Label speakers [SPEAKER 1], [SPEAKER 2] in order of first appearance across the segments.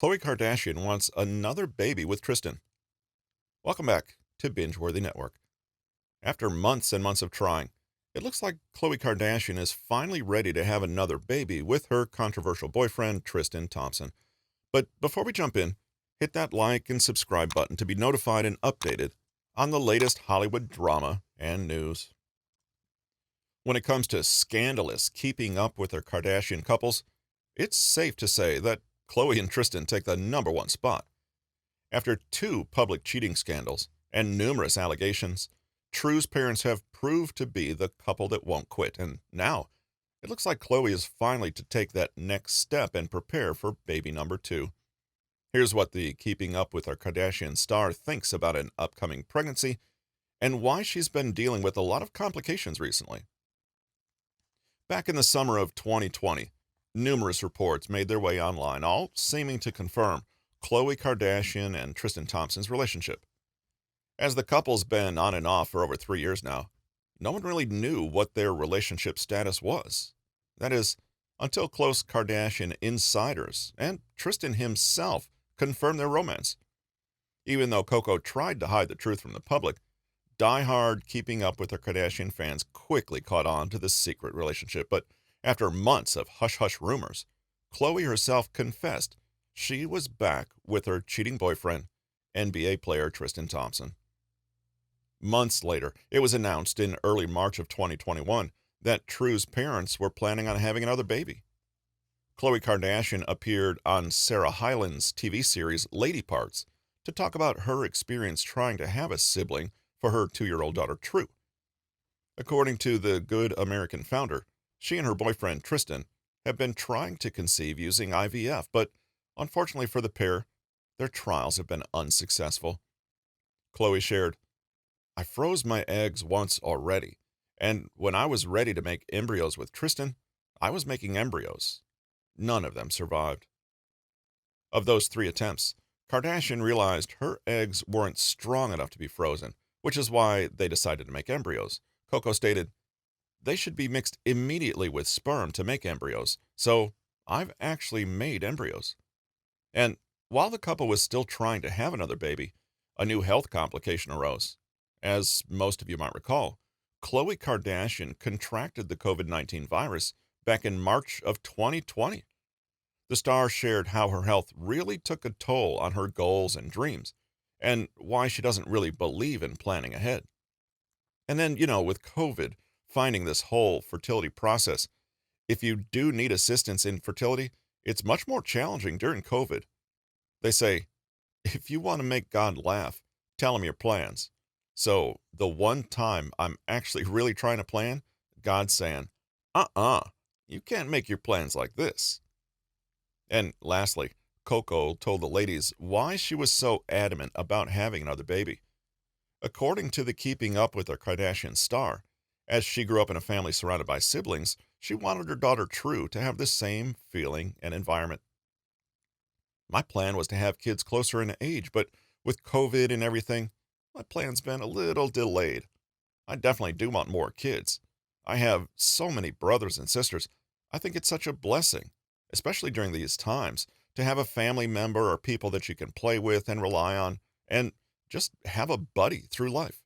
[SPEAKER 1] Khloe Kardashian wants another baby with Tristan. Welcome back to Binge-Worthy Network. After months and months of trying, it looks like Khloe Kardashian is finally ready to have another baby with her controversial boyfriend, Tristan Thompson. But before we jump in, hit that like and subscribe button to be notified and updated on the latest Hollywood drama and news. When it comes to scandalous keeping up with their Kardashian couples, it's safe to say that Khloe and Tristan take the number one spot. After two public cheating scandals and numerous allegations, True's parents have proved to be the couple that won't quit, and now it looks like Khloe is finally to take that next step and prepare for baby number two. Here's what the Keeping Up with Our Kardashian star thinks about an upcoming pregnancy and why she's been dealing with a lot of complications recently. Back in the summer of 2020, numerous reports made their way online, all seeming to confirm Khloe Kardashian and Tristan Thompson's relationship. As the couple's been on and off for over 3 years now, no one really knew what their relationship status was. That is, until close Kardashian insiders and Tristan himself confirmed their romance. Even though Coco tried to hide the truth from the public, die-hard Keeping Up with the Kardashian fans quickly caught on to the secret relationship. But after months of hush-hush rumors, Khloe herself confessed she was back with her cheating boyfriend, NBA player Tristan Thompson. Months later, it was announced in early March of 2021 that True's parents were planning on having another baby. Khloe Kardashian appeared on Sarah Hyland's TV series Lady Parts to talk about her experience trying to have a sibling for her 2-year-old daughter True. According to the Good American founder, she and her boyfriend Tristan have been trying to conceive using IVF, but unfortunately for the pair, their trials have been unsuccessful. Khloe shared, "I froze my eggs once already, and when I was ready to make embryos with Tristan, I was making embryos. None of them survived." Of those 3 attempts, Kardashian realized her eggs weren't strong enough to be frozen, which is why they decided to make embryos. Coco stated, "They should be mixed immediately with sperm to make embryos, so I've actually made embryos." And while the couple was still trying to have another baby, a new health complication arose. As most of you might recall, Khloe Kardashian contracted the COVID-19 virus back in March of 2020. The star shared how her health really took a toll on her goals and dreams, and why she doesn't really believe in planning ahead. And then, with COVID, finding this whole fertility process, if you do need assistance in fertility, it's much more challenging during COVID. They say, if you want to make God laugh, tell him your plans. So the one time I'm actually really trying to plan, God's saying, you can't make your plans like this. And lastly, Coco told the ladies why she was so adamant about having another baby. According to the Keeping Up with the Kardashian star, as she grew up in a family surrounded by siblings, she wanted her daughter True to have the same feeling and environment. "My plan was to have kids closer in age, but with COVID and everything, my plan's been a little delayed. I definitely do want more kids. I have so many brothers and sisters. I think it's such a blessing, especially during these times, to have a family member or people that you can play with and rely on, and just have a buddy through life."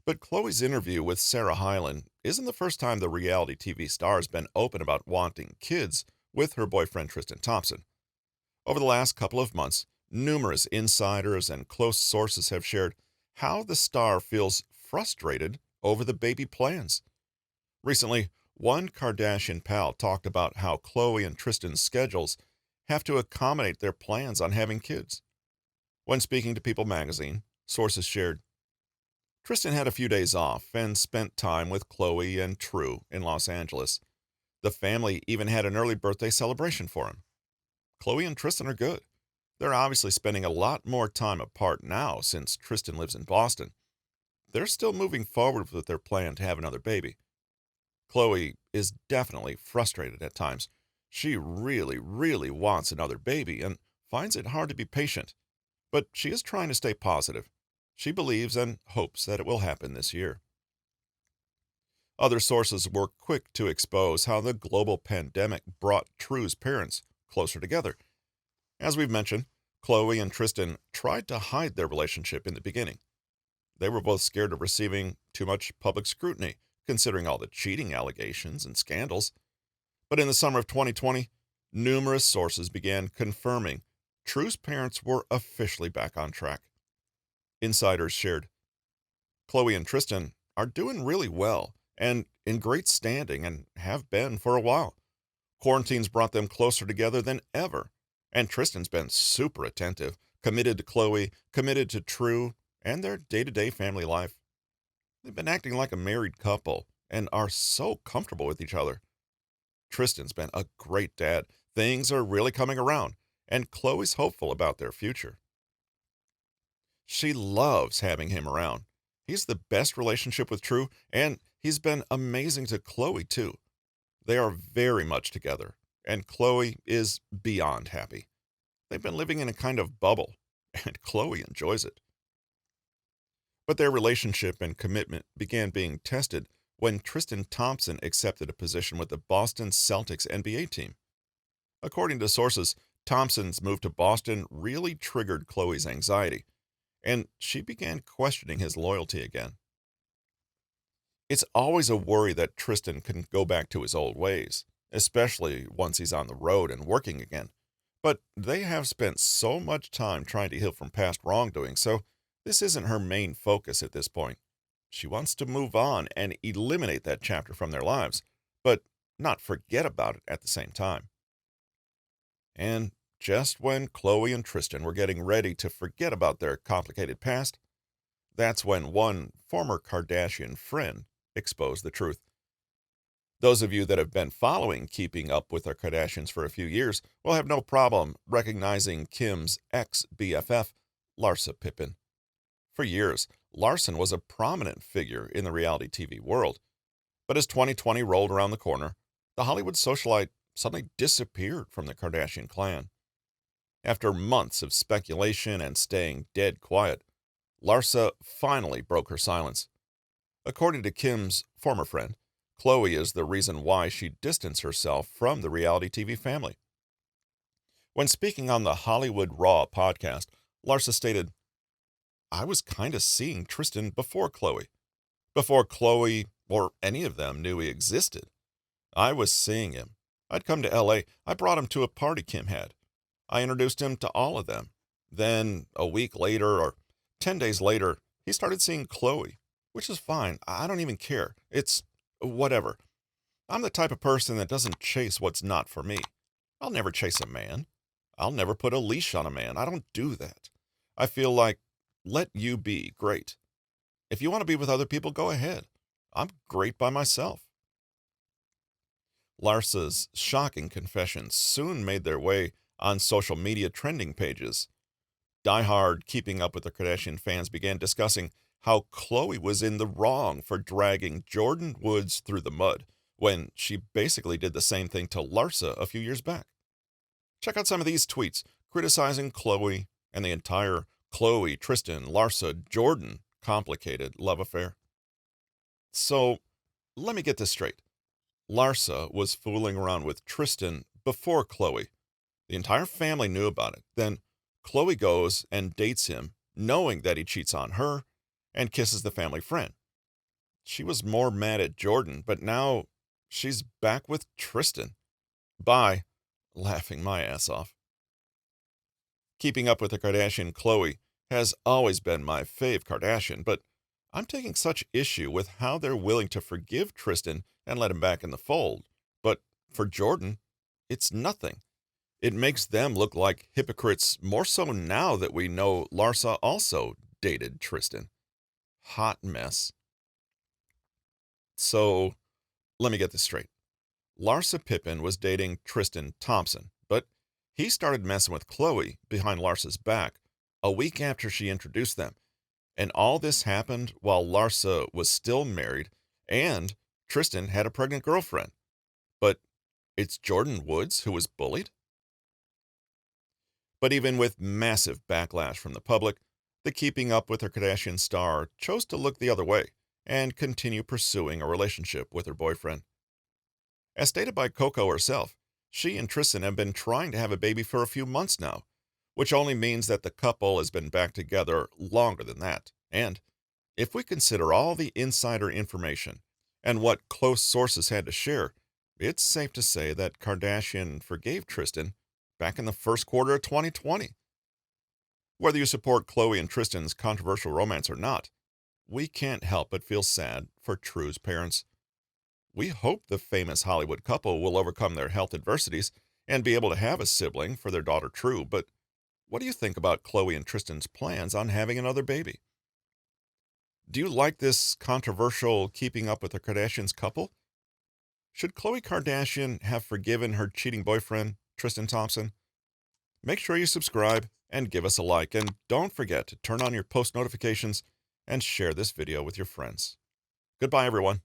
[SPEAKER 1] But Chloe's interview with Sarah Hyland isn't the first time the reality TV star has been open about wanting kids with her boyfriend Tristan Thompson. Over the last couple of months, numerous insiders and close sources have shared how the star feels frustrated over the baby plans. Recently, one Kardashian pal talked about how Khloe and Tristan's schedules have to accommodate their plans on having kids. When speaking to People magazine, sources shared, Tristan had a few days off and spent time with Khloe and True in Los Angeles. The family even had an early birthday celebration for him. Khloe and Tristan are good. They're obviously spending a lot more time apart now since Tristan lives in Boston. They're still moving forward with their plan to have another baby. Khloe is definitely frustrated at times. She really, really wants another baby and finds it hard to be patient. But she is trying to stay positive. She believes and hopes that it will happen this year. Other sources were quick to expose how the global pandemic brought True's parents closer together. As we've mentioned, Khloe and Tristan tried to hide their relationship in the beginning. They were both scared of receiving too much public scrutiny, considering all the cheating allegations and scandals. But in the summer of 2020, numerous sources began confirming True's parents were officially back on track. Insiders shared Khloe and Tristan are doing really well and in great standing and have been for a while. Quarantine's brought them closer together than ever, and Tristan's been super attentive, committed to Khloe, committed to True, and their day to day family life. They've been acting like a married couple and are so comfortable with each other. Tristan's been a great dad. Things are really coming around, and Khloe's hopeful about their future. She loves having him around. He's the best relationship with True, and he's been amazing to Khloe, too. They are very much together, and Khloe is beyond happy. They've been living in a kind of bubble, and Khloe enjoys it. But their relationship and commitment began being tested when Tristan Thompson accepted a position with the Boston Celtics NBA team. According to sources, Thompson's move to Boston really triggered Khloe's anxiety, and she began questioning his loyalty again. It's always a worry that Tristan can go back to his old ways, especially once he's on the road and working again. But they have spent so much time trying to heal from past wrongdoing, so this isn't her main focus at this point. She wants to move on and eliminate that chapter from their lives, but not forget about it at the same time. And just when Khloe and Tristan were getting ready to forget about their complicated past, that's when one former Kardashian friend exposed the truth. Those of you that have been following Keeping Up with the Kardashians for a few years will have no problem recognizing Kim's ex-BFF, Larsa Pippen. For years, Larson was a prominent figure in the reality TV world. But as 2020 rolled around the corner, the Hollywood socialite suddenly disappeared from the Kardashian clan. After months of speculation and staying dead quiet, Larsa finally broke her silence. According to Kim's former friend, Khloe is the reason why she distanced herself from the reality TV family. When speaking on the Hollywood Raw podcast, Larsa stated, I was kind of seeing Tristan before Khloe or any of them knew he existed. I was seeing him. I'd come to LA. I brought him to a party Kim had. I introduced him to all of them. Then a week later or 10 days later, he started seeing Khloe, which is fine. I don't even care. It's whatever. I'm the type of person that doesn't chase what's not for me. I'll never chase a man. I'll never put a leash on a man. I don't do that. I feel like, let you be great. If you want to be with other people, go ahead. I'm great by myself. Larsa's shocking confessions soon made their way on social media trending pages. Die-hard Keeping Up with the Kardashian fans began discussing how Khloe was in the wrong for dragging Jordyn Woods through the mud when she basically did the same thing to Larsa a few years back. Check out some of these tweets criticizing Khloe and the entire Khloe, Tristan, Larsa, Jordyn complicated love affair. So, let me get this straight. Larsa was fooling around with Tristan before Khloe. The entire family knew about it. Then Khloe goes and dates him, knowing that he cheats on her, and kisses the family friend. She was more mad at Jordyn, but now she's back with Tristan. Bye. Laughing my ass off. Keeping Up with the Kardashian Khloe has always been my fave Kardashian, but I'm taking such issue with how they're willing to forgive Tristan and let him back in the fold. But for Jordyn, it's nothing. It makes them look like hypocrites more so now that we know Larsa also dated Tristan. Hot mess. So, let me get this straight. Larsa Pippen was dating Tristan Thompson, but he started messing with Khloe behind Larsa's back a week after she introduced them. And all this happened while Larsa was still married and Tristan had a pregnant girlfriend. But it's Jordyn Woods who was bullied? But even with massive backlash from the public, the Keeping Up with her Kardashian star chose to look the other way and continue pursuing a relationship with her boyfriend. As stated by Coco herself, She and Tristan have been trying to have a baby for a few months now, which only means that the couple has been back together longer than that. And if we consider all the insider information and what close sources had to share, it's safe to say that Kardashian forgave Tristan back in the first quarter of 2020. Whether you support Khloe and Tristan's controversial romance or not, we can't help but feel sad for True's parents. We hope the famous Hollywood couple will overcome their health adversities and be able to have a sibling for their daughter True. But what do you think about Khloe and Tristan's plans on having another baby? Do you like this controversial keeping up with the Kardashians couple? Should Khloe Kardashian have forgiven her cheating boyfriend, Tristan Thompson? Make sure you subscribe and give us a like. And don't forget to turn on your post notifications and share this video with your friends. Goodbye, everyone.